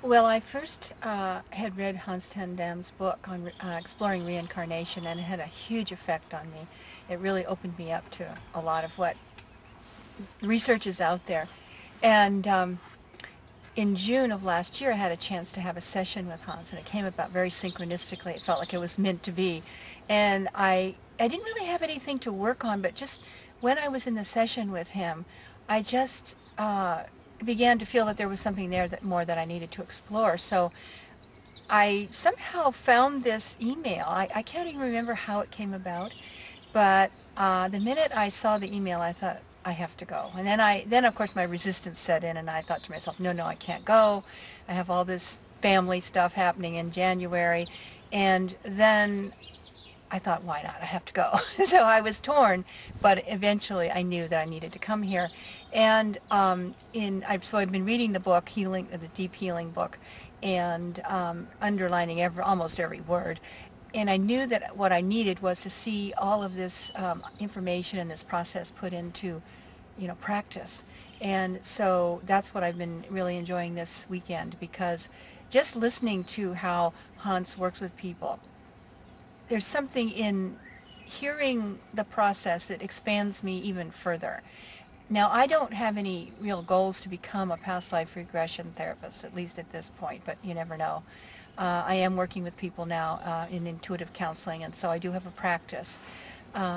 Well, I first had read Hans Tandem's book on exploring reincarnation, and it had a huge effect on me. It really opened me up to a lot of what research is out there. And in June of last year, I had a chance to have a session with Hans, and it came about very synchronistically. It felt like it was meant to be. And I didn't really have anything to work on, but just when I was in the session with him, I just began to feel that there was something there that more that I needed to explore. So I somehow found this email. I can't even remember how it came about, but the minute I saw the email, I thought, I have to go. And then of course my resistance set in, and I thought to myself, no, I can't go. I have all this family stuff happening in January. And then I thought, why not? I have to go. So I was torn, but eventually I knew that I needed to come here. And so I've been reading the book, the Deep Healing book, and underlining almost every word. And I knew that what I needed was to see all of this information and this process put into, practice. And so that's what I've been really enjoying this weekend, because just listening to how Hans works with people, there's something in hearing the process that expands me even further. Now, I don't have any real goals to become a past life regression therapist, at least at this point, but you never know. I am working with people now in intuitive counseling, and so I do have a practice.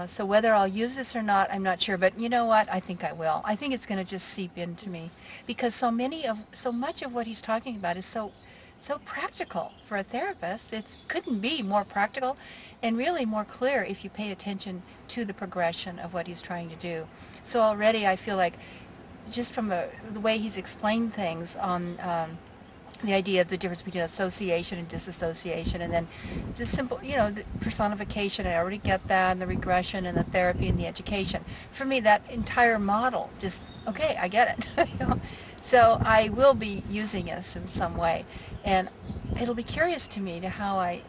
So whether I'll use this or not, I'm not sure, but you know what? I think I will. I think it's going to just seep into me, because so much of what he's talking about is so practical for a therapist. It couldn't be more practical and really more clear if you pay attention to the progression of what he's trying to do. So already I feel like, just from the way he's explained things on the idea of the difference between association and disassociation, and then just simple, the personification, I already get that, and the regression and the therapy and the education. For me, that entire model, just, okay, I get it. So I will be using this in some way, and it'll be curious to me to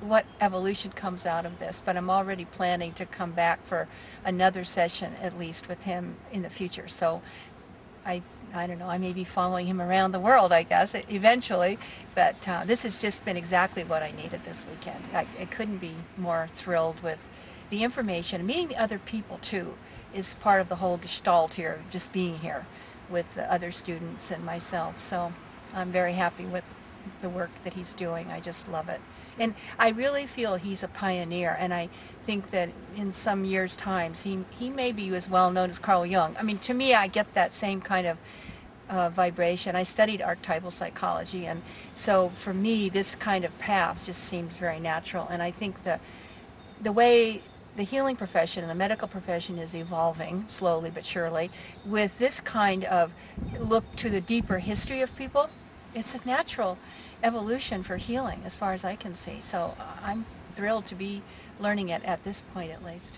what evolution comes out of this, but I'm already planning to come back for another session at least with him in the future. So I don't know, I may be following him around the world, I guess, eventually, but this has just been exactly what I needed this weekend. I couldn't be more thrilled with the information. Meeting the other people too is part of the whole gestalt here, just being here with the other students and myself. So I'm very happy with the work that he's doing. I just love it. And I really feel he's a pioneer, and I think that in some years' times he may be as well known as Carl Jung. I mean, to me, I get that same kind of vibration. I studied archetypal psychology, and so for me, this kind of path just seems very natural. And I think the way the healing profession and the medical profession is evolving, slowly but surely, with this kind of look to the deeper history of people, it's a natural evolution for healing as far as I can see. So I'm thrilled to be learning it at this point, at least.